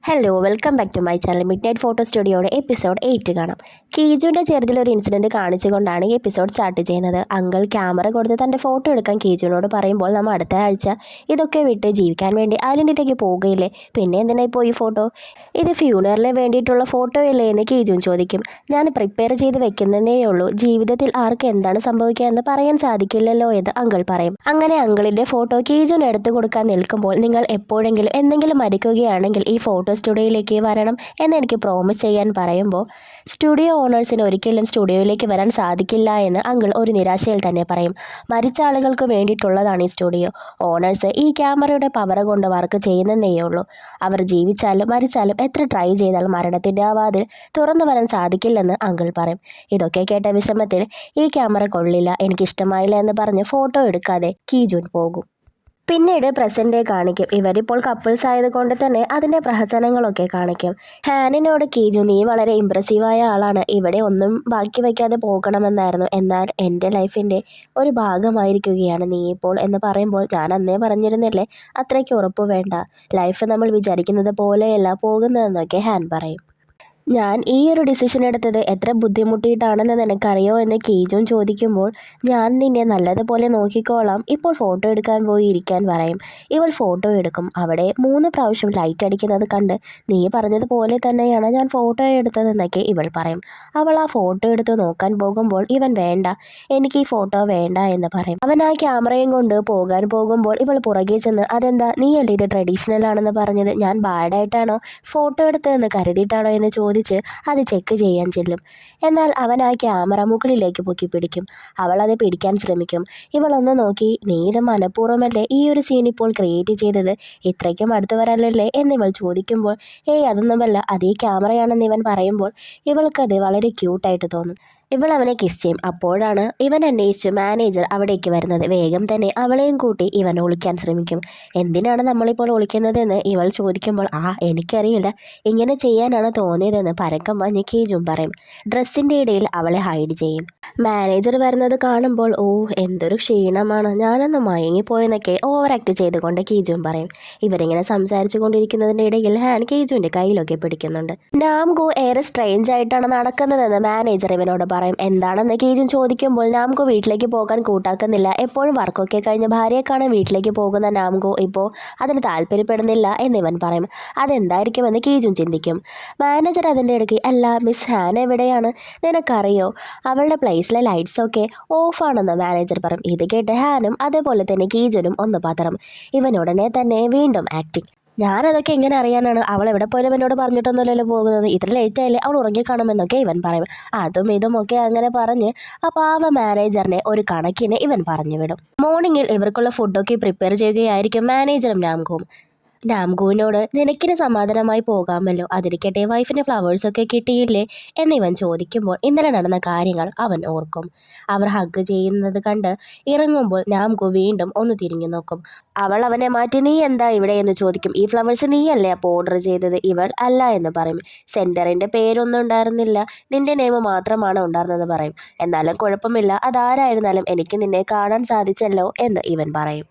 Hello welcome back to my channel midnight photo സ്റ്റുഡിയോയുടെ episode 8 കാണാം. കീജുവിൻ്റെ ചെറുതിലൊരു ഇൻസിഡൻറ്റ് കാണിച്ചുകൊണ്ടാണ് ഈ എപ്പിസോഡ് സ്റ്റാർട്ട് ചെയ്യുന്നത്. അങ്കിൾ ക്യാമറ കൊടുത്ത് തൻ്റെ ഫോട്ടോ എടുക്കാൻ കീജുവിനോട് പറയുമ്പോൾ നമ്മൾ അടുത്ത ആഴ്ച ഇതൊക്കെ വിട്ട് ജീവിക്കാൻ വേണ്ടി ഐലൻഡിലേക്ക് പോവുകയില്ലേ, പിന്നെ എന്തിനാ ഇപ്പോൾ ഈ ഫോട്ടോ, ഇത് ഫ്യൂണറിന് വേണ്ടിയിട്ടുള്ള ഫോട്ടോ അല്ലേ എന്ന് കീജുൻ ചോദിക്കും. ഞാൻ പ്രിപ്പയർ ചെയ്ത് വെക്കുന്നതേ ഉള്ളൂ, ജീവിതത്തിൽ ആർക്ക് എന്താണ് സംഭവിക്കുക എന്ന് പറയാൻ സാധിക്കില്ലല്ലോ എന്ന് അങ്കിൾ പറയും. അങ്ങനെ അങ്കിളിൻ്റെ ഫോട്ടോ കീജുൻ എടുത്തു കൊടുക്കാൻ നിൽക്കുമ്പോൾ, നിങ്ങൾ എപ്പോഴെങ്കിലും എന്തെങ്കിലും മരിക്കുകയാണെങ്കിൽ ഈ ഫോട്ടോ സ്റ്റുഡിയോയിലേക്ക് വരണം എന്ന് എനിക്ക് പ്രോമിസ് ചെയ്യാൻ പറയുമ്പോൾ, സ്റ്റുഡിയോ ഓണേഴ്സിന് ഒരിക്കലും സ്റ്റുഡിയോയിലേക്ക് വരാൻ സാധിക്കില്ല എന്ന് അങ്കിൾ ഒരു നിരാശയിൽ തന്നെ പറയും. മരിച്ച ആളുകൾക്ക് വേണ്ടിയിട്ടുള്ളതാണ് ഈ സ്റ്റുഡിയോ. ഓണേഴ്സ് ഈ ക്യാമറയുടെ പവർ കൊണ്ട് വർക്ക് ചെയ്യുന്നതേ ഉള്ളൂ. അവർ ജീവിച്ചാലും മരിച്ചാലും എത്ര ട്രൈ ചെയ്താലും മരണത്തിൻ്റെ ആ വാതിൽ തുറന്നു വരാൻ സാധിക്കില്ലെന്ന് അങ്കിൾ പറയും. ഇതൊക്കെ കേട്ട വിഷമത്തിൽ ഈ ക്യാമറ കൊള്ളില്ല, എനിക്കിഷ്ടമായില്ല എന്ന് പറഞ്ഞ് ഫോട്ടോ എടുക്കാതെ കീജുൻ പോകും. പിന്നീട് പ്രസന്റ് ഡേ കാണിക്കും. ഇവരിപ്പോൾ കപ്പിൾസ് ആയതുകൊണ്ട് തന്നെ അതിൻ്റെ പ്രഹസനങ്ങളൊക്കെ കാണിക്കും. ഹാനിനോട് കീജു, നീ വളരെ ഇമ്പ്രസീവായ ആളാണ്, ഇവിടെ ഒന്നും ബാക്കി വയ്ക്കാതെ പോകണമെന്നായിരുന്നു, എന്നാൽ എൻ്റെ ലൈഫിൻ്റെ ഒരു ഭാഗമായിരിക്കുകയാണ് നീ ഇപ്പോൾ എന്ന് പറയുമ്പോൾ, ഞാൻ അന്നേ പറഞ്ഞിരുന്നില്ലേ അത്രയ്ക്ക് ഉറപ്പ് വേണ്ട, ലൈഫ് നമ്മൾ വിചാരിക്കുന്നത് പോലെയല്ല പോകുന്നതെന്നൊക്കെ ഹാൻ പറയും. ഞാൻ ഈ ഒരു ഡിസിഷൻ എടുത്തത് എത്ര ബുദ്ധിമുട്ടിയിട്ടാണെന്ന് നിനക്കറിയോ എന്ന് കീജുൻ ചോദിക്കുമ്പോൾ, ഞാൻ നിന്നെ നല്ലതുപോലെ നോക്കിക്കോളാം, ഇപ്പോൾ ഫോട്ടോ എടുക്കാൻ പോയി ഇരിക്കാൻ പറയും. ഇവൾ ഫോട്ടോ എടുക്കും. അവിടെ 3 പ്രാവശ്യം ലൈറ്റ് അടിക്കുന്നത് കണ്ട്, നീ പറഞ്ഞതുപോലെ തന്നെയാണ് ഞാൻ ഫോട്ടോ എടുത്തതെന്നൊക്കെ ഇവൾ പറയും. അവൾ ആ ഫോട്ടോ എടുത്ത് നോക്കാൻ പോകുമ്പോൾ, ഇവൻ വേണ്ട, എനിക്ക് ഈ ഫോട്ടോ വേണ്ട എന്ന് പറയും. അവൻ ആ ക്യാമറയും കൊണ്ട് പോകാൻ പോകുമ്പോൾ ഇവൾ പുറകെ ചെന്ന്, അതെന്താ നീയല്ലേ ഇത് ട്രഡീഷണൽ ആണെന്ന് പറഞ്ഞത്, ഞാൻ ബാഡായിട്ടാണോ ഫോട്ടോ എടുത്തതെന്ന് കരുതിയിട്ടാണോ എന്ന് ചോദിച്ച് അത് ചെക്ക് ചെയ്യാൻ ചെല്ലും. എന്നാൽ അവൻ ആ ക്യാമറ മുകളിലേക്ക് പൊക്കി പിടിക്കും. അവൾ അത് പിടിക്കാൻ ശ്രമിക്കും. ഇവളൊന്ന് നോക്കി, നീ ഇത് മനഃപൂർവ്വമല്ലേ ഈ ഒരു സീൻ ഇപ്പോൾ ക്രിയേറ്റ് ചെയ്തത്, ഇത്രയ്ക്കും അടുത്ത് വരാനല്ലേ എന്നിവൾ ചോദിക്കുമ്പോൾ, അതൊന്നുമല്ല, അത് ഈ ക്യാമറയാണെന്ന് ഇവൻ പറയുമ്പോൾ ഇവൾക്കത് വളരെ ക്യൂട്ടായിട്ട് തോന്നും. ഇവൾ അവനെ കിസ് ചെയ്യും. അപ്പോഴാണ് ഇവൻ അന്വേഷിച്ച് മാനേജർ അവിടേക്ക് വരുന്നത്. വേഗം തന്നെ അവളെയും കൂട്ടി ഇവൻ ഒളിക്കാൻ ശ്രമിക്കും. എന്തിനാണ് നമ്മളിപ്പോൾ ഒളിക്കുന്നതെന്ന് ഇവൾ ചോദിക്കുമ്പോൾ, എനിക്കറിയില്ല, ഇങ്ങനെ ചെയ്യാനാണ് തോന്നിയതെന്ന് പരക്കം പറഞ്ഞ് കീജും പറയും. ഡ്രസ്സിൻ്റെ ഇടയിൽ അവളെ ഹൈഡ് ചെയ്യും. മാനേജർ വരുന്നത് കാണുമ്പോൾ, എന്തൊരു ക്ഷീണമാണ്, ഞാനൊന്ന് മയങ്ങിപ്പോയെന്നൊക്കെ ഓവർ ആക്ട് ചെയ്തുകൊണ്ട് കീജും പറയും. ഇവരിങ്ങനെ സംസാരിച്ചു കൊണ്ടിരിക്കുന്നതിൻ്റെ ഇടയിൽ ഹാൻ കീജുവിൻ്റെ കയ്യിലൊക്കെ പിടിക്കുന്നുണ്ട്. നാംഗു ഏറെ സ്ട്രേഞ്ച് ആയിട്ടാണ് നടക്കുന്നതെന്ന് മാനേജർ ഇവനോട് പറയും. എന്താണെന്ന് കീജുൻ ചോദിക്കുമ്പോൾ, നാംഗു വീട്ടിലേക്ക് പോകാൻ കൂട്ടാക്കുന്നില്ല, എപ്പോഴും വർക്കൊക്കെ കഴിഞ്ഞ് ഭാര്യയെ കാണാൻ വീട്ടിലേക്ക് പോകുന്ന നാംഗു ഇപ്പോൾ അതിന് താല്പര്യപ്പെടുന്നില്ല എന്നിവൻ പറയും. അതെന്തായിരിക്കുമെന്ന് കീജുൻ ചിന്തിക്കും. മാനേജർ അതിൻ്റെ ഇടയ്ക്ക്, അല്ല മിസ് ഹാൻ എവിടെയാണ്, നിനക്കറിയോ, അവളുടെ പ്ലേസിലെ ലൈറ്റ്സൊക്കെ ഓഫാണെന്ന് മാനേജർ പറയും. ഇത് കേട്ട് ഹാനും അതേപോലെ തന്നെ കീജുനും ഒന്ന് പതറും. ഇവനുടനെ തന്നെ വീണ്ടും ആക്ടിങ്. ഞാനതൊക്കെ എങ്ങനെ അറിയാനാണ്, അവൾ എവിടെ പോയാലും എന്നോട് പറഞ്ഞിട്ടൊന്നുമല്ലല്ലോ പോകുന്നത്, ഇത്ര ലേറ്റ് ആയില്ലേ, അവൾ ഉറങ്ങിക്കാണുമെന്നൊക്കെ ഇവൻ പറയും. അതും ഇതുമൊക്കെ അങ്ങനെ പറഞ്ഞ് ആ പാവ മാനേജറിനെ ഒരു കണക്കിന് ഇവൻ പറഞ്ഞു വിടും. മോർണിംഗിൽ ഇവർക്കുള്ള ഫുഡൊക്കെ പ്രിപ്പയർ ചെയ്യുകയായിരിക്കും മാനേജറും നാംഗുവും. നാംഗുവിനോട്, നിനക്കിന് സമാധാനമായി പോകാമല്ലോ, അതിരിക്കട്ടെ വൈഫിന് ഫ്ലവേഴ്സൊക്കെ കിട്ടിയില്ലേ എന്നിവൻ ചോദിക്കുമ്പോൾ ഇന്നലെ നടന്ന കാര്യങ്ങൾ അവൻ ഓർക്കും. അവർ ഹഗ് ചെയ്യുന്നത് കണ്ട് ഇറങ്ങുമ്പോൾ നാംഗു വീണ്ടും ഒന്ന് തിരിഞ്ഞു നോക്കും. അവൾ അവനെ മാറ്റി, നീ എന്താ ഇവിടെ എന്ന് ചോദിക്കും. ഈ ഫ്ലവേഴ്സ് നീയല്ലേ അപ്പോൾ ഓർഡർ ചെയ്തത്. ഇവൾ അല്ല എന്ന് പറയും. സെൻറ്ററിൻ്റെ പേരൊന്നും ഉണ്ടായിരുന്നില്ല, നിന്റെ നെയിം മാത്രമാണ് ഉണ്ടായിരുന്നെന്ന് പറയും. എന്നാലും കുഴപ്പമില്ല, അതാരായിരുന്നാലും എനിക്ക് നിന്നെ കാണാൻ സാധിച്ചല്ലോ എന്ന് ഇവൻ പറയും.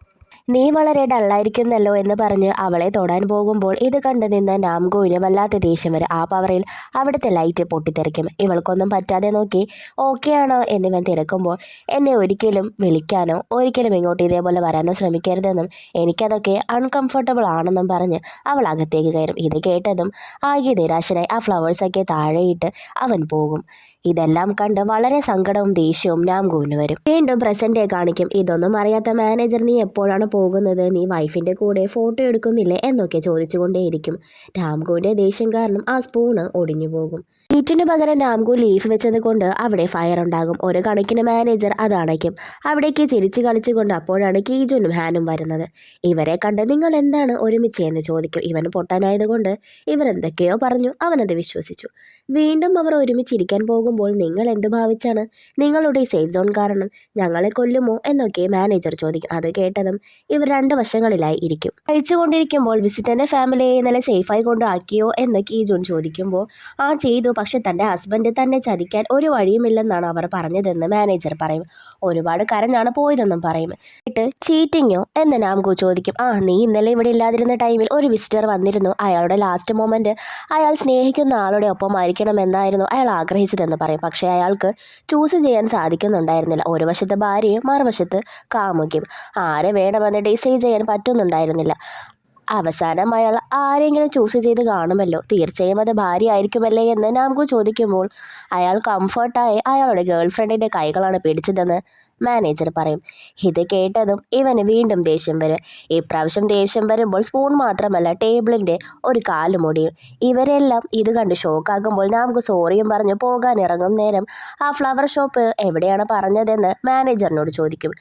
നീ വളരെ ഡള്ളായിരിക്കുന്നല്ലോ എന്ന് പറഞ്ഞ് അവളെ തൊടാൻ പോകുമ്പോൾ ഇത് കണ്ടു നിന്ന് നാംഗുവിന് വല്ലാത്ത ദേഷ്യം വരും. ആ പവറിൽ അവിടുത്തെ ലൈറ്റ് പൊട്ടിത്തെറിക്കും. ഇവൾക്കൊന്നും പറ്റാതെ നോക്കി ഓക്കെ ആണോ എന്നിവൻ തിരക്കുമ്പോൾ, എന്നെ ഒരിക്കലും വിളിക്കാനോ ഒരിക്കലും ഇങ്ങോട്ട് ഇതേപോലെ വരാനോ ശ്രമിക്കരുതെന്നും എനിക്കതൊക്കെ അൺകംഫർട്ടബിൾ ആണെന്നും പറഞ്ഞ് അവൾ അകത്തേക്ക് കയറും. ഇത് കേട്ടതും ആകെ നിരാശനായി ആ ഫ്ലവേഴ്സൊക്കെ താഴെയിട്ട് അവൻ പോകും. ഇതെല്ലാം കണ്ട് വളരെ സങ്കടവും ദേഷ്യവും നാംഗുവിന് വരും. വീണ്ടും പ്രസന്റ് ഡേ കാണിക്കും. ഇതൊന്നും അറിയാത്ത മാനേജർ, നീ എപ്പോഴാണ് പോകുന്നത്, നീ വൈഫിൻ്റെ കൂടെ ഫോട്ടോ എടുക്കുന്നില്ലേ എന്നൊക്കെ ചോദിച്ചുകൊണ്ടേയിരിക്കും. നാംഗുവിൻ്റെ ദേഷ്യം കാരണം ആ സ്പൂണ് ഒടിഞ്ഞു പോകും. ഹീറ്റിന് പകരം നാംഗു ലീഫ് വെച്ചത് കൊണ്ട് അവിടെ ഫയർ ഉണ്ടാകും. ഒരു കണക്കിന് മാനേജർ അത് അണയ്ക്കും. അവിടേക്ക് ചിരിച്ചു കളിച്ചുകൊണ്ട് അപ്പോഴാണ് കീജുനും ഹാനും വരുന്നത്. ഇവരെ കണ്ട്, നിങ്ങൾ എന്താണ് ഒരുമിച്ച് എന്ന് ചോദിക്കും. ഇവന് പൊട്ടാനായതുകൊണ്ട് ഇവരെന്തൊക്കെയോ പറഞ്ഞു, അവനത് വിശ്വസിച്ചു. വീണ്ടും അവർ ഒരുമിച്ചിരിക്കാൻ പോകുമ്പോൾ, നിങ്ങൾ എന്ത് ഭാവിച്ചാണ്, നിങ്ങളുടെ സേഫ് സോൺ കാരണം ഞങ്ങളെ കൊല്ലുമോ എന്നൊക്കെ മാനേജർ ചോദിക്കും. അത് കേട്ടതും ഇവർ 2 വശങ്ങളിലായി ഇരിക്കും. കഴിച്ചുകൊണ്ടിരിക്കുമ്പോൾ, വിസിറ്ററിൻ്റെ ഫാമിലിയെ ഇന്നലെ സേഫായി കൊണ്ടാക്കിയോ എന്ന് കീജുൻ ചോദിക്കുമ്പോൾ, ചെയ്തു, പക്ഷെ തൻ്റെ ഹസ്ബൻഡ് തന്നെ ചതിക്കാൻ ഒരു വഴിയുമില്ലെന്നാണ് അവർ പറഞ്ഞതെന്ന് മാനേജർ പറയും. ഒരുപാട് കരഞ്ഞാണ് പോയതെന്നും പറയും. എന്നിട്ട് ചീറ്റിങ്ങോ എന്ന് നാംകു ചോദിക്കും. നീ ഇന്നലെ ഇവിടെ ഇല്ലാതിരുന്ന ടൈമിൽ ഒരു വിസിറ്റർ വന്നിരുന്നു. അയാളുടെ ലാസ്റ്റ് മൊമെൻറ്റ് അയാൾ സ്നേഹിക്കുന്ന ആളുടെ ഒപ്പമായിരിക്കണമെന്നായിരുന്നു അയാൾ ആഗ്രഹിച്ചതെന്ന് പറയും. പക്ഷേ അയാൾക്ക് ചൂസ് ചെയ്യാൻ സാധിക്കുന്നുണ്ടായിരുന്നില്ല. ഒരു വശത്ത് ഭാര്യയും മറുവശത്ത് കാമുകിയും. ആരെ വേണമെന്ന് ഡിസൈഡ് ചെയ്യാൻ പറ്റുന്നുണ്ടായിരുന്നില്ല. അവസാനം അയാൾ ആരെങ്കിലും ചൂസ് ചെയ്ത് കാണുമല്ലോ, തീർച്ചയായും അത് ഭാര്യ ആയിരിക്കുമല്ലേ എന്ന് നാംകു ചോദിക്കുമ്പോൾ അയാൾ കംഫർട്ടായി അയാളുടെ ഗേൾ ഫ്രണ്ടിൻ്റെ കൈകളാണ് പിടിച്ചതെന്ന് മാനേജർ പറയും. ഇത് കേട്ടതും ഇവന് വീണ്ടും ദേഷ്യം വരും. ഇപ്രാവശ്യം ദേഷ്യം വരുമ്പോൾ സ്പൂൺ മാത്രമല്ല ടേബിളിൻ്റെ ഒരു കാല് മുടിയും. ഇവരെല്ലാം ഇത് കണ്ട് ഷോക്കാകുമ്പോൾ നാംകു സോറിയും പറഞ്ഞു പോകാൻ ഇറങ്ങും നേരം ആ ഫ്ലവർ ഷോപ്പ് എവിടെയാണ് പറഞ്ഞതെന്ന് മാനേജറിനോട് ചോദിക്കും.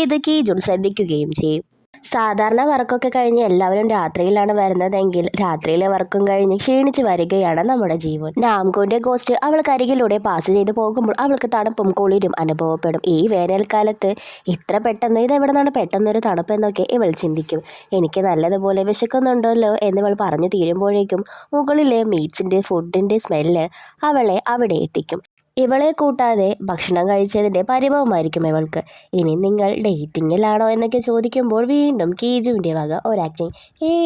ഇത് കീജുൻ ശ്രദ്ധിക്കുകയും ചെയ്യും. സാധാരണ വർക്കൊക്കെ കഴിഞ്ഞ് എല്ലാവരും രാത്രിയിലാണ് വരുന്നതെങ്കിൽ രാത്രിയിലെ വർക്കും കഴിഞ്ഞ് ക്ഷീണിച്ച് വരികയാണ് നമ്മുടെ ജീവൻ. നാംകുവിൻ്റെ ഗോസ്റ്റ് അവൾക്കരികിലൂടെ പാസ് ചെയ്ത് പോകുമ്പോൾ അവൾക്ക് തണുപ്പും കുളിരും അനുഭവപ്പെടും. ഈ വേനൽക്കാലത്ത് ഇത്ര പെട്ടെന്ന് ഇതെവിടെ നിന്നാണ് പെട്ടെന്നൊരു തണുപ്പെന്നൊക്കെ ഇവൾ ചിന്തിക്കും. എനിക്ക് നല്ലതുപോലെ വിശക്കുന്നുണ്ടല്ലോ എന്നിവൾ പറഞ്ഞു തീരുമ്പോഴേക്കും മുകളിലെ മീറ്റ്സിൻ്റെ ഫുഡിൻ്റെ സ്മെല്ല് അവളെ അവിടെ എത്തിക്കും. ഇവളെ കൂട്ടാതെ ഭക്ഷണം കഴിച്ചതിൻ്റെ പരിഭവമായിരിക്കും ഇവൾക്ക്. ഇനി നിങ്ങൾ ഡേറ്റിങ്ങിലാണോ എന്നൊക്കെ ചോദിക്കുമ്പോൾ വീണ്ടും കീജുവിൻ്റെ വക ഒരാക്ടിങ്.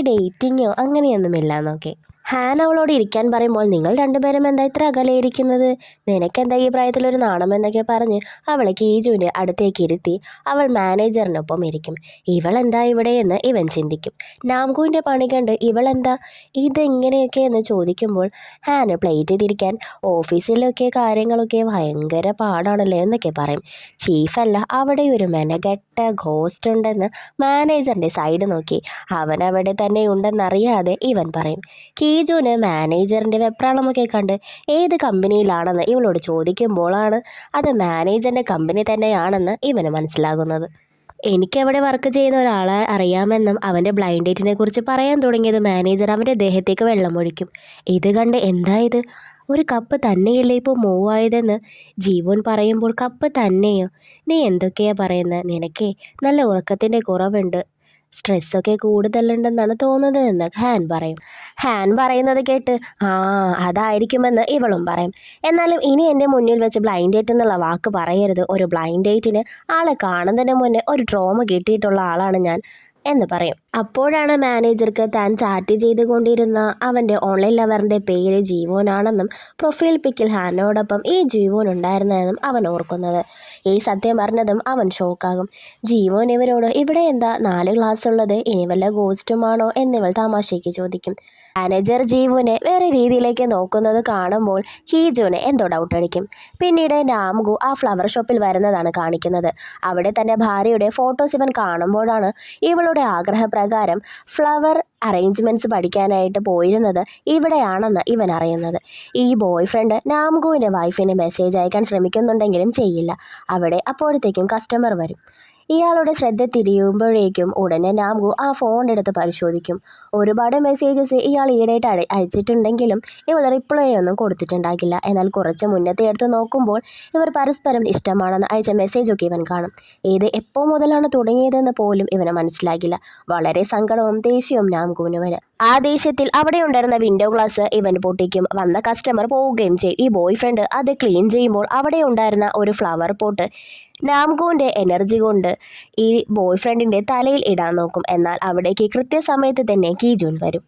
ഡേറ്റിങ്ങോ അങ്ങനെയൊന്നുമില്ല എന്നൊക്കെ. ഹാൻ അവളോട് ഇരിക്കാൻ പറയുമ്പോൾ നിങ്ങൾ രണ്ടുപേരും എന്താ ഇത്ര അകലെയിരിക്കുന്നത്, നിനക്കെന്താ ഈ പ്രായത്തിലൊരു നാണമെന്നൊക്കെ പറഞ്ഞ് അവളെ കീജുവിൻ്റെ അടുത്തേക്ക് ഇരുത്തി അവൾ മാനേജറിനൊപ്പം ഇരിക്കും. ഇവളെന്താ ഇവിടെയെന്ന് ഇവൻ ചിന്തിക്കും. നാംകുവിൻ്റെ പണി കണ്ട് ഇവളെന്താ ഇതെങ്ങനെയൊക്കെ എന്ന് ചോദിക്കുമ്പോൾ ഹാന് പ്ലേറ്റ് തിരിക്കാൻ ഓഫീസിലൊക്കെ കാര്യങ്ങളൊക്കെ ഭയങ്കര പാടാണല്ലോ എന്നൊക്കെ പറയും. ചീഫല്ല, അവിടെ ഒരു മെനകെട്ട ഗോസ്റ്റ് ഉണ്ടെന്ന് മാനേജറിൻ്റെ സൈഡ് നോക്കി അവൻ അവിടെ തന്നെ ഉണ്ടെന്നറിയാതെ ഇവൻ പറയും. കീജുവിന് മാനേജറിൻ്റെ വെപ്രാളമൊക്കെ കണ്ട് ഏത് കമ്പനിയിലാണെന്ന് ഇവളോട് ചോദിക്കുമ്പോഴാണ് അത് മാനേജറിൻ്റെ കമ്പനി തന്നെയാണെന്ന് ഇവന് മനസ്സിലാകുന്നത്. എനിക്കവിടെ വർക്ക് ചെയ്യുന്ന ഒരാളെ അറിയാമെന്നും അവൻ്റെ ബ്ലൈൻഡ് ഡേറ്റിനെ കുറിച്ച് പറയാൻ തുടങ്ങിയത് മാനേജർ അവൻ്റെ ദേഹത്തേക്ക് വെള്ളമൊഴിക്കും. ഇത് കണ്ട് എന്താ ഇത്, ഒരു കപ്പ് തന്നെയല്ലേ ഇപ്പോൾ മൂവ് ആയതെന്ന് ജീവൻ പറയുമ്പോൾ കപ്പ് തന്നെയോ, നീ എന്തൊക്കെയാ പറയുന്നത്, നിനക്കേ നല്ല ഉറക്കത്തിൻ്റെ കുറവുണ്ട്, സ്ട്രെസ്സൊക്കെ കൂടുതലുണ്ടെന്നാണ് തോന്നുന്നതെന്ന് ഹാൻ പറയും. ഹാൻ പറയുന്നത് കേട്ട് അതായിരിക്കുമെന്ന് ഇവളും പറയും. എന്നാലും ഇനി എൻ്റെ മുന്നിൽ വെച്ച് ബ്ലൈൻഡ് ഡേറ്റ് എന്നുള്ള വാക്ക് പറയരുത്. ഒരു ബ്ലൈൻഡ് ഡേറ്റിന് ആളെ കാണുന്നതിന് മുന്നേ ഒരു ട്രോമ കിട്ടിയിട്ടുള്ള ആളാണ് ഞാൻ എന്ന് പറയും. അപ്പോഴാണ് മാനേജർക്ക് താൻ ചാറ്റ് ചെയ്തുകൊണ്ടിരുന്ന അവൻ്റെ ഓൺലൈൻ ലവറിൻ്റെ പേര് ജീവോനാണെന്നും പ്രൊഫൈൽ പിക്കിൽ ഹാനോടൊപ്പം ഈ ജീവോൻ ഉണ്ടായിരുന്നതെന്നും അവൻ ഓർക്കുന്നത്. ഈ സത്യം അറിഞ്ഞതും അവൻ ഷോക്കാകും. ജീവോൻ ഇവരോട് ഇവിടെ എന്താ 4 ഗ്ലാസ് ഉള്ളത്, ഇനി വല്ല ഗോസ്റ്റുമാണോ എന്നിവൾ തമാശയ്ക്ക് ചോദിക്കും. മാനേജർ ജീവനെ വേറെ രീതിയിലേക്ക് നോക്കുന്നത് കാണുമ്പോൾ കീജുവിന് എന്തോ ഡൗട്ട് അടിക്കും. പിന്നീട് നാംകു ആ ഫ്ലവർ ഷോപ്പിൽ വരുന്നതാണ് കാണിക്കുന്നത്. അവിടെ തൻ്റെ ഭാര്യയുടെ ഫോട്ടോസ് ഇവൻ കാണുമ്പോഴാണ് ഇവളുടെ ആഗ്രഹപ്രകാരം ഫ്ലവർ അറേഞ്ച്മെൻറ്റ്സ് പഠിക്കാനായിട്ട് പോയിരുന്നത് ഇവിടെയാണെന്ന് ഇവൻ അറിയുന്നത്. ഈ ബോയ് ഫ്രണ്ട് നാംകുവിൻ്റെ വൈഫിന് മെസ്സേജ് അയക്കാൻ ശ്രമിക്കുന്നുണ്ടെങ്കിലും ചെയ്യില്ല. അവിടെ അപ്പോഴത്തേക്കും കസ്റ്റമർ വരും. ഇയാളുടെ ശ്രദ്ധ തിരിയുമ്പോഴേക്കും ഉടനെ നാംകു ആ ഫോൺ എടുത്ത് പരിശോധിക്കും. ഒരുപാട് മെസ്സേജസ് ഇയാൾ ഈടായിട്ട് അയച്ചിട്ടുണ്ടെങ്കിലും ഇവൾ റിപ്ലൈ ഒന്നും കൊടുത്തിട്ടുണ്ടാകില്ല. എന്നാൽ കുറച്ച് മുന്നത്തെ എടുത്ത് നോക്കുമ്പോൾ ഇവർ പരസ്പരം ഇഷ്ടമാണെന്ന് അയച്ച മെസ്സേജൊക്കെ ഇവൻ കാണും. ഇത് എപ്പോൾ മുതലാണ് തുടങ്ങിയതെന്ന് പോലും ഇവന് മനസ്സിലാകില്ല. വളരെ സങ്കടവും ദേഷ്യവും നാംകുവിന് വരും. ആ ദേഷ്യത്തിൽ അവിടെ ഉണ്ടായിരുന്ന വിൻഡോ ഗ്ലാസ് ഇവൻ പൊട്ടിക്കും. വന്ന കസ്റ്റമർ പോവുകയും ചെയ്യും. ഈ ബോയ് ഫ്രണ്ട് അത് ക്ലീൻ ചെയ്യുമ്പോൾ അവിടെ ഉണ്ടായിരുന്ന ഒരു ഫ്ലവർ പോട്ട് നാംകുവിൻ്റെ എനർജി കൊണ്ട് ഈ ബോയ് ഫ്രണ്ടിൻ്റെ തലയിൽ ഇടാൻ നോക്കും. എന്നാൽ അവിടേക്ക് കൃത്യസമയത്ത് തന്നെ കീജുൻ വരും.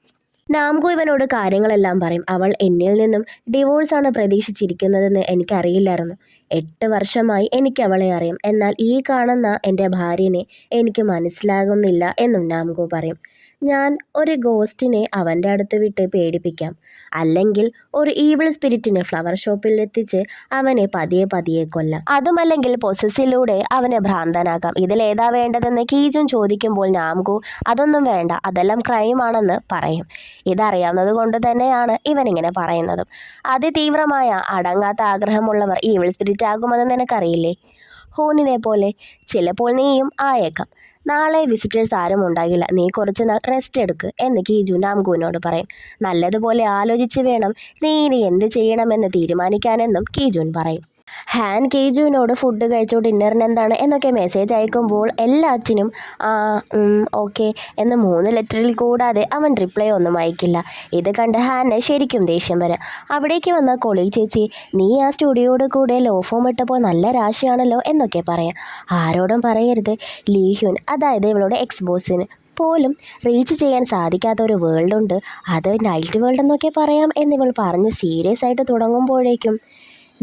നാംകു ഇവനോട് കാര്യങ്ങളെല്ലാം പറയും. അവൾ എന്നിൽ നിന്നും ഡിവോഴ്സാണ് പ്രതീക്ഷിച്ചിരിക്കുന്നതെന്ന് എനിക്കറിയില്ലായിരുന്നു. 8 വർഷമായി എനിക്ക് അവളെ അറിയാം. എന്നാൽ ഈ കാണുന്ന എൻ്റെ ഭാര്യനെ എനിക്ക് മനസ്സിലാകുന്നില്ല എന്നും നാംകു പറയും. ഞാൻ ഒരു ഗോസ്റ്റിനെ അവൻ്റെ അടുത്ത് വിട്ട് പേടിപ്പിക്കാം, അല്ലെങ്കിൽ ഒരു ഈവിൾ സ്പിരിറ്റിനെ ഫ്ലവർ ഷോപ്പിൽ എത്തിച്ച് അവനെ പതിയെ പതിയെ കൊല്ലാം, അതുമല്ലെങ്കിൽ പൊസസിലൂടെ അവനെ ഭ്രാന്തനാക്കാം. ഇതിലേതാ വേണ്ടതെന്ന് കീജുൻ ചോദിക്കുമ്പോൾ നാംകു അതൊന്നും വേണ്ട, അതെല്ലാം ക്രൈമാണെന്ന് പറയും. ഇതറിയാവുന്നത് കൊണ്ട് തന്നെയാണ് ഇവനിങ്ങനെ പറയുന്നതും. അതിതീവ്രമായ അടങ്ങാത്ത ആഗ്രഹമുള്ളവർ ഈവിൾ സ്പിരിറ്റ് ആകുമെന്ന് നിനക്കറിയില്ലേ? ഹൂനിനെ പോലെ ചിലപ്പോൾ നീയും ആയേക്കാം. നാളെ വിസിറ്റേഴ്സ് ആരും ഉണ്ടാകില്ല, നീ കുറച്ച് നാൾ റെസ്റ്റ് എടുക്ക് എന്ന് കീജു നാംകുവിനോട് പറയും. നല്ലതുപോലെ ആലോചിച്ച് വേണം നീ ഇനി എന്ത് ചെയ്യണമെന്ന് തീരുമാനിക്കാനെന്നും കീജുൻ പറയും. ഹാൻ കേജുവിനോട് ഫുഡ് കഴിച്ചു ഡിന്നറിന് എന്താണ് എന്നൊക്കെ മെസ്സേജ് അയക്കുമ്പോൾ എല്ലാറ്റിനും ഓക്കെ എന്ന് 3 ലെറ്ററിൽ കൂടാതെ അവൻ റിപ്ലൈ ഒന്നും അയക്കില്ല. ഇത് കണ്ട് ഹാന് ശരിക്കും ദേഷ്യം വരാം. അവിടേക്ക് വന്ന കൊളീഗ് ചേച്ചി, നീ ആ സ്റ്റുഡിയോയുടെ കൂടെ ലോ ഫോം ഇട്ടപ്പോൾ നല്ല രാശിയാണല്ലോ എന്നൊക്കെ പറയാം. ആരോടും പറയരുത്, ലീഹ്യുൻ, അതായത് ഇവളുടെ എക്സ് ബോസിന് പോലും റീച്ച് ചെയ്യാൻ സാധിക്കാത്ത ഒരു വേൾഡ് ഉണ്ട്, അത് നൈറ്റ് വേൾഡ് എന്നൊക്കെ പറയാം എന്നിവൾ പറഞ്ഞ് സീരിയസ് ആയിട്ട് തുടങ്ങുമ്പോഴേക്കും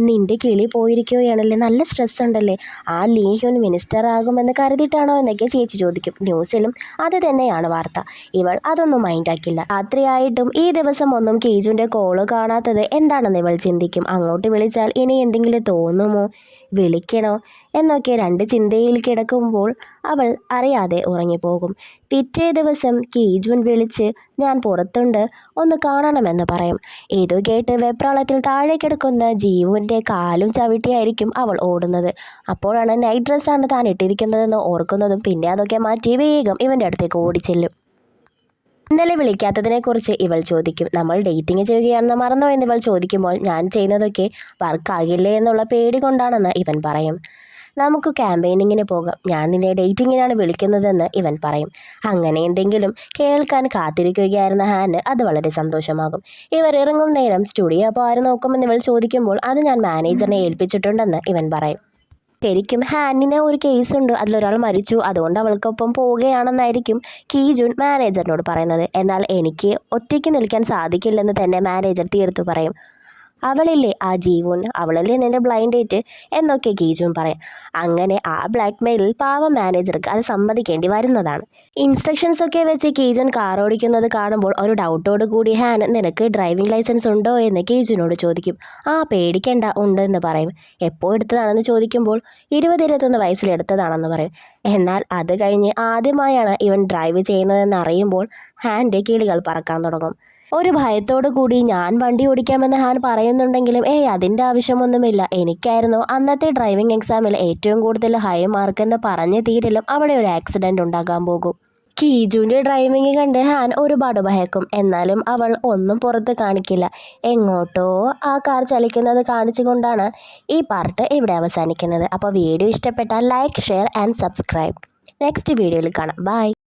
നിന്റെ കിളി പോയിരിക്കുകയാണല്ലേ, നല്ല സ്ട്രെസ് ഉണ്ടല്ലേ, ആ ലീഹ്യുൻ മിനിസ്റ്റർ ആകുമെന്ന് കരുതിയിട്ടാണോ എന്നൊക്കെ ചേച്ചി ചോദിക്കും. ന്യൂസിലും അത് തന്നെയാണ് വാർത്ത. ഇവൾ അതൊന്നും മൈൻഡാക്കില്ല. രാത്രിയായിട്ടും ഈ ദിവസം ഒന്നും കേജുവിൻ്റെ കോള് കാണാത്തത് എന്താണെന്ന് ഇവൾ ചിന്തിക്കും. അങ്ങോട്ട് വിളിച്ചാൽ ഇനി എന്തെങ്കിലും തോന്നുമോ, വിളിക്കണോ എന്നൊക്കെ 2 ചിന്തയിൽ കിടക്കുമ്പോൾ അവൾ അറിയാതെ ഉറങ്ങിപ്പോകും. പിറ്റേ ദിവസം കേജുൻ വിളിച്ച് ഞാൻ പുറത്തുണ്ട്, ഒന്ന് കാണണമെന്ന് പറയും. ഇത് കേട്ട് വെപ്രാളത്തിൽ താഴെ കിടക്കുന്ന ജീവുവിൻ്റെ കാലും ചവിട്ടിയായിരിക്കും അവൾ ഓടുന്നത്. അപ്പോഴാണ് നൈറ്റ് ഡ്രസ്സാണ് താൻ ഇട്ടിരിക്കുന്നതെന്ന് ഓർക്കുന്നതും പിന്നെ അതൊക്കെ മാറ്റി വേഗം ഇവൻ്റെ അടുത്തേക്ക് ഓടിച്ചെല്ലും. ഇന്നലെ വിളിക്കാത്തതിനെക്കുറിച്ച് ഇവൾ ചോദിക്കും. നമ്മൾ ഡേറ്റിംഗ് ചെയ്യുകയാണെന്ന് മറന്നോ എന്നിവൾ ചോദിക്കുമ്പോൾ ഞാൻ ചെയ്യുന്നതൊക്കെ വർക്കാകില്ലേ എന്നുള്ള പേടി കൊണ്ടാണെന്ന് ഇവൻ പറയും. നമുക്ക് ക്യാമ്പയിനിങ്ങിന് പോകാം, ഞാൻ നിന്നെ ഡേറ്റിങ്ങിനാണ് വിളിക്കുന്നതെന്ന് ഇവൻ പറയും. അങ്ങനെ എന്തെങ്കിലും കേൾക്കാൻ കാത്തിരിക്കുകയായിരുന്ന ഹാന് അത് വളരെ സന്തോഷമാകും. ഇവർ ഇറങ്ങും നേരം സ്റ്റുഡിയോ അപ്പോൾ ആര് നോക്കുമെന്ന് ഇവൾ ചോദിക്കുമ്പോൾ അത് ഞാൻ മാനേജറിനെ ഏൽപ്പിച്ചിട്ടുണ്ടെന്ന് ഇവൻ പറയും. ശരിക്കും ഹാനിന് ഒരു കേസുണ്ട്, അതിലൊരാൾ മരിച്ചു, അതുകൊണ്ട് അവൾക്കൊപ്പം പോവുകയാണെന്നായിരിക്കും കീജുൻ മാനേജറിനോട് പറയുന്നത്. എന്നാൽ എനിക്ക് ഒറ്റയ്ക്ക് നിൽക്കാൻ സാധിക്കില്ലെന്ന് തന്നെ മാനേജർ തീർത്തു പറയും. അവളില്ലേ ആ ജീവൻ, അവളല്ലേ നിന്റെ ബ്ലൈൻഡ് ഡേറ്റ് എന്നൊക്കെ കീജുൻ പറയും. അങ്ങനെ ആ ബ്ലാക്ക് മെയിലിൽ പാവം മാനേജർക്ക് അത് സമ്മതിക്കേണ്ടി വരുന്നതാണ്. ഇൻസ്ട്രക്ഷൻസ് ഒക്കെ വെച്ച് കീജുൻ കാർ ഓടിക്കുന്നത് കാണുമ്പോൾ ഒരു ഡൗട്ടോട് കൂടി ഹാൻ നിനക്ക് ഡ്രൈവിംഗ് ലൈസൻസ് ഉണ്ടോ എന്ന് കീജുനോട് ചോദിക്കും. പേടിക്കണ്ട, ഉണ്ട് എന്ന് പറയും. എപ്പോൾ എടുത്തതാണെന്ന് ചോദിക്കുമ്പോൾ 20-21 വയസ്സിൽ എടുത്തതാണെന്ന് പറയും. എന്നാൽ അത് കഴിഞ്ഞ് ആദ്യമായാണ് ഇവൻ ഡ്രൈവ് ചെയ്യുന്നതെന്ന് അറിയുമ്പോൾ ഹാൻ്റെ കിളികൾ പറക്കാൻ തുടങ്ങും. ഒരു ഭയത്തോടു കൂടി ഞാൻ വണ്ടി ഓടിക്കാമെന്ന് ഹാൻ പറയുന്നുണ്ടെങ്കിലും അതിൻ്റെ ആവശ്യമൊന്നുമില്ല, എനിക്കായിരുന്നു അന്നത്തെ ഡ്രൈവിംഗ് എക്സാമിൽ ഏറ്റവും കൂടുതൽ ഹൈ മാർക്ക് എന്ന് പറഞ്ഞ് തീരിലും അവിടെ ഒരു ആക്സിഡൻറ്റ് ഉണ്ടാകാൻ പോകും. കീജുവിൻ്റെ ഡ്രൈവിംഗ് കണ്ട് ഹാൻ ഒരുപാട് ഭയക്കും. എന്നാലും അവൾ ഒന്നും പുറത്ത് കാണിക്കില്ല. എങ്ങോട്ടോ ആ കാർ ചലിക്കുന്നത് കാണിച്ചുകൊണ്ടാണ് ഈ പാർട്ട് ഇവിടെ അവസാനിക്കുന്നത്. അപ്പോൾ വീഡിയോ ഇഷ്ടപ്പെട്ടാൽ like, share and subscribe. Next വീഡിയോയിൽ കാണാം. ബൈ.